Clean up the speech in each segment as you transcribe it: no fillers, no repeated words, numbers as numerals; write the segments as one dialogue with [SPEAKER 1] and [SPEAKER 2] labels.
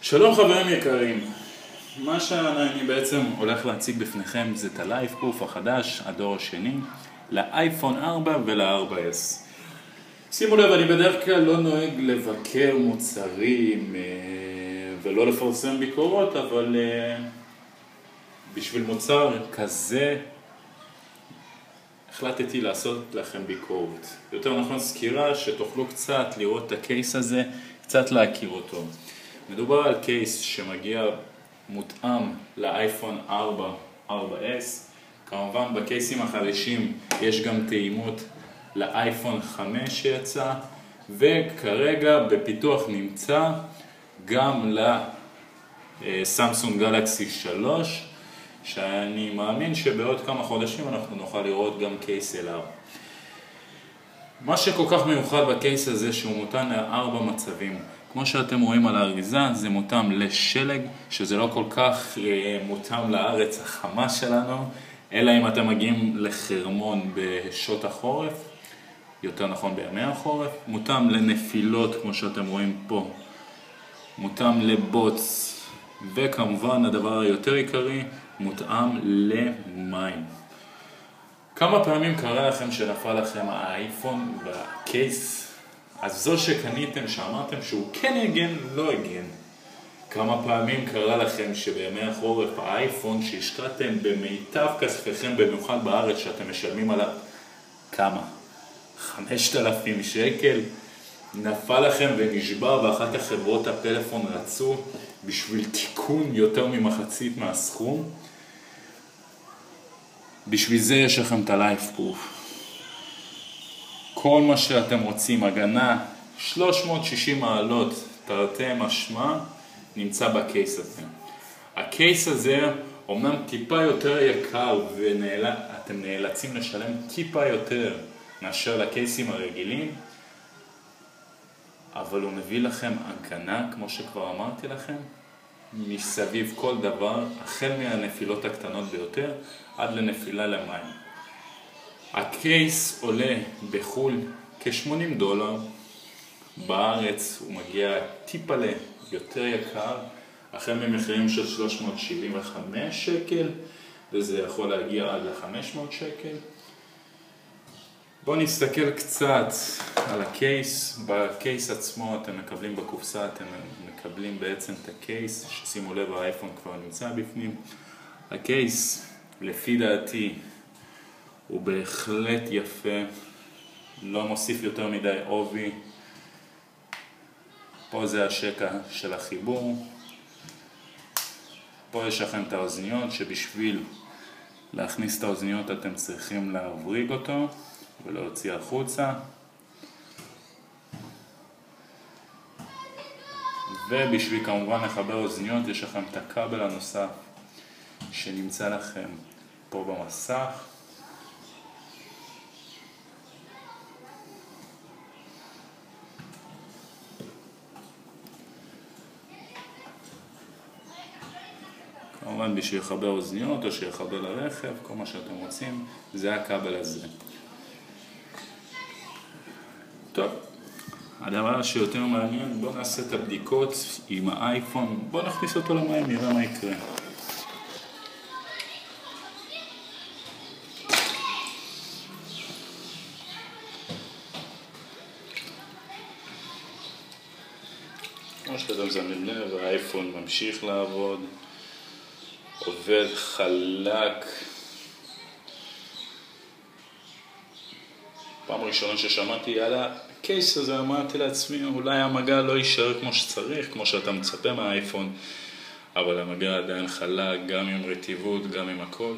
[SPEAKER 1] שלום חברים יקרים, מה שאני בעצם הולך להציג בפניכם זה את הלייפפרוף החדש, הדור השני, לאייפון 4 ול-4S. שימו לב, אני בדרך כלל לא נוהג לבקר מוצרים ולא לפרסם ביקורות, אבל בשביל מוצר כזה החלטתי לעשות לכם ביקורת. יותר נכון סקירה שתוכלו קצת לראות את הקייס הזה, קצת להכיר אותו. מדובר על קייס שמגיע מותאם לאייפון 4, 4S. כמובן בקייסים החדשים יש גם טעימות לאייפון 5 שיצא, וכרגע בפיתוח נמצא גם לסמסונג גלקסי 3, שאני מאמין שבעוד כמה חודשים אנחנו נוכל לראות גם קייס אליו. מה שכל כך מיוחד בקייס הזה שהוא מותאם ל4 מצבים. כמו שאתם רואים על האריזה, זה מותאם לשלג, שזה לא כל כך מותאם לארץ החמה שלנו, אלא אם אתם מגיעים לחרמון בשעות החורף, יותר נכון בימי החורף. מותאם לנפילות, כמו שאתם רואים פה, מותאם לבוץ, וכמובן הדבר היותר עיקרי, מותאם למים. כמה פעמים קרה לכם שנפל לכם האייפון בקייס? אז זו שקניתם, שאמרתם שהוא כן הגן, לא הגן. כמה פעמים קרה לכם שבימי החורף האייפון שהשקעתם במיטב כספכם, במיוחד בארץ שאתם משלמים עליו כמה? 5,000 שקל, נפל לכם ונשבר, ואחת החברות הפלאפון רצו בשביל תיקון יותר ממחצית מהסכום? בשביל זה יש לכם את הלייפפרוף. כל מה שאתם רוצים, הגנה 360 מעלות תרתי משמע, נמצא בקייס הזה. הקייס הזה אומנם טיפה יותר יקר ואתם נאלצים לשלם טיפה יותר מאשר לקייסים הרגילים, אבל הוא מביא לכם הגנה, כמו שכבר אמרתי לכם, מסביב כל דבר, החל מהנפילות הקטנות ביותר עד לנפילה למים. הקייס עולה בחול כ$80, בארץ הוא מגיע טיפה יותר יקר, החל ממחירים של 375 שקל, וזה יכול להגיע עד ל-500 שקל. בואו נסתכל קצת על הקייס. בקייס עצמו אתם מקבלים בקופסה, אתם מקבלים בעצם את הקייס, ששימו לב האייפון כבר נמצא בפנים. הקייס לפי דעתי הוא בהחלט יפה, לא מוסיף יותר מדי עובי. פה זה השקע של החיבור, פה יש לכם את האוזניות, שבשביל להכניס את האוזניות אתם צריכים להבריג אותו ולהוציא החוצה, ובשביל כמובן לחבר אוזניות יש לכם את הכבל הנוסף שנמצא לכם פה במסך. כמובן בשביל לחבר אוזניות או שיחבר לרכב, כל מה שאתם רוצים, זה הכבל הזה. טוב, הדבר שיותר מעניין, בואו נעשה את הבדיקות עם האייפון, בואו נכניס אותו למים, נראה מה יקרה. כמו שאתם שמים לב, האייפון ממשיך לעבוד, עובד חלק. פעם ראשונה ששמעתי על הקייס הזה אמרתי לעצמי, אולי המגע לא יישאר כמו שצריך, כמו שאתה מצפה מהאייפון, אבל המגע עדיין חלק, גם עם רטיבות, גם עם הכל.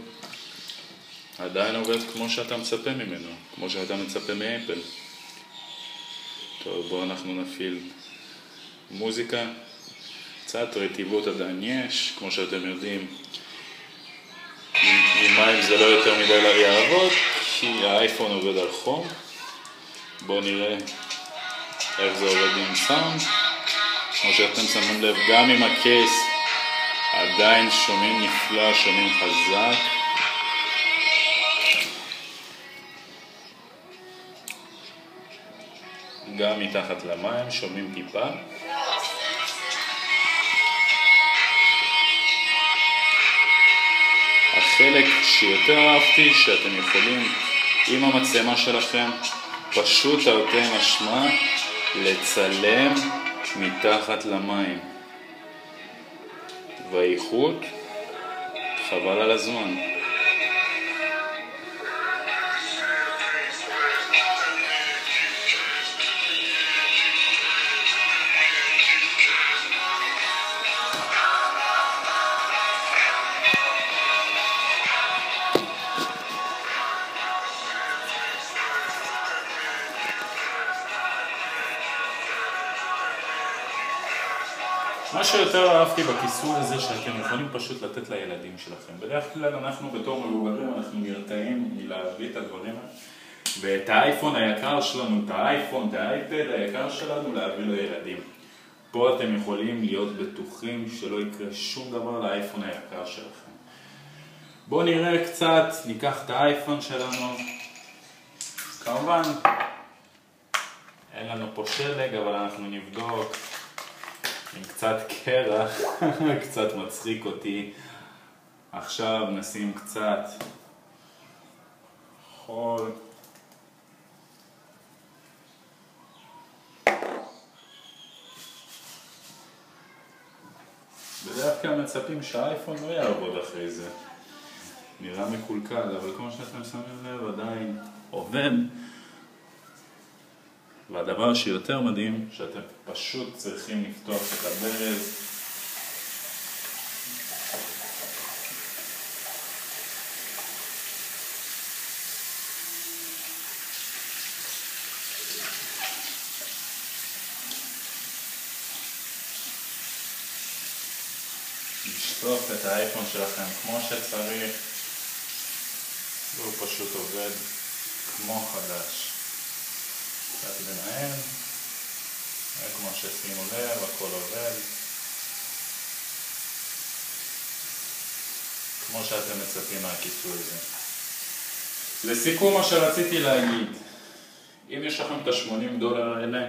[SPEAKER 1] עדיין עובד כמו שאתה מצפה ממנו, כמו שאתה מצפה מאפל. טוב, בואו אנחנו נפעיל מוזיקה. קצת רטיבות עדיין יש, כמו שאתם יודעים. עם מים זה לא יותר מדי לעבוד, כי האייפון עובד על חום. בואו נראה איך זה עובד עם סאונד. כמו שאתם שמים לב, גם עם הקייס עדיין שומעים נפלא, שומעים חזק. גם מתחת למים שומעים טיפה. החלק שיותר אהבתי, שאתם יכולים עם המצלמה שלכם פשוט תרתי משמע לצלם מתחת למים. והאיכות חבל על הזמן. מה שיותר אהבתי בכיסוי הזה שאתם יכולים פשוט לתת לילדים שלכם. בדרך כלל אנחנו בתור מבוגרים אנחנו נרתעים מלהביא את הדברים ואת האייפון היקר שלנו, את האייפון, את האייפד היקר שלנו להביא לילדים. פה אתם יכולים להיות בטוחים שלא יקרה שום דבר לאייפון היקר שלכם. בואו נראה קצת, ניקח את האייפון שלנו. כמובן אין לנו פה שלג, אבל אנחנו נבדוק עם קצת קרח, קצת מצחיק אותי. עכשיו נשים קצת חול. בדרך כלל מצפים שהאייפון לא יעבוד אחרי זה. נראה מקולקל, אבל כמו שאתם שמים לב עדיין עובד. והדבר שיותר מדהים, שאתם פשוט צריכים לפתוח את הברז. לשטוף את האייפון שלכם כמו שצריך. והוא פשוט עובד כמו חדש. קצת בנהל, כמו ששימו לב, הכל עובד כמו שאתם מצפים מהכיסוי הזה. לסיכום מה שרציתי להגיד, אם יש לכם את $80 האלה,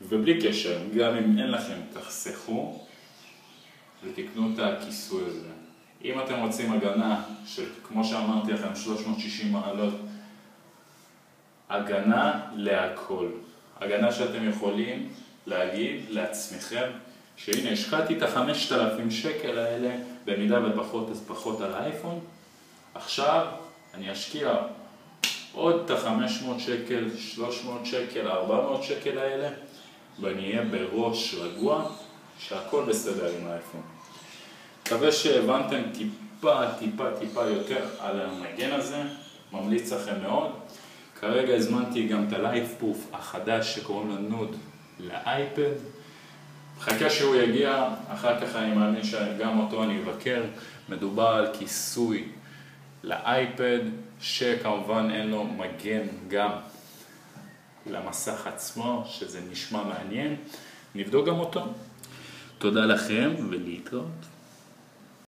[SPEAKER 1] ובלי קשר, גם אם אין לכם, תחסכו ותקנו את הכיסוי הזה. אם אתם רוצים הגנה של, כמו שאמרתי לכם, 360 מעלות, הגנה להכל. הגנה שאתם יכולים להגיד לעצמכם שהנה השקעתי את $5,000 האלה, במידה ופחות אז פחות על האייפון. עכשיו אני אשקיע עוד את $500, $300, $400 האלה, ואני אהיה בראש רגוע שהכל בסדר עם האייפון. מקווה שהבנתם טיפה יותר על המגן הזה, ממליץ לכם מאוד. כרגע הזמנתי גם את הלייף פרוף החדש שקוראים לו נוד לאייפד. חכה שהוא יגיע, אחר כך אני מאמין שגם אותו אני אבקר. מדובר על כיסוי לאייפד, שכמובן אין לו מגן גם למסך עצמו, שזה נשמע מעניין. נבדוק גם אותו. תודה לכם ולהתראות.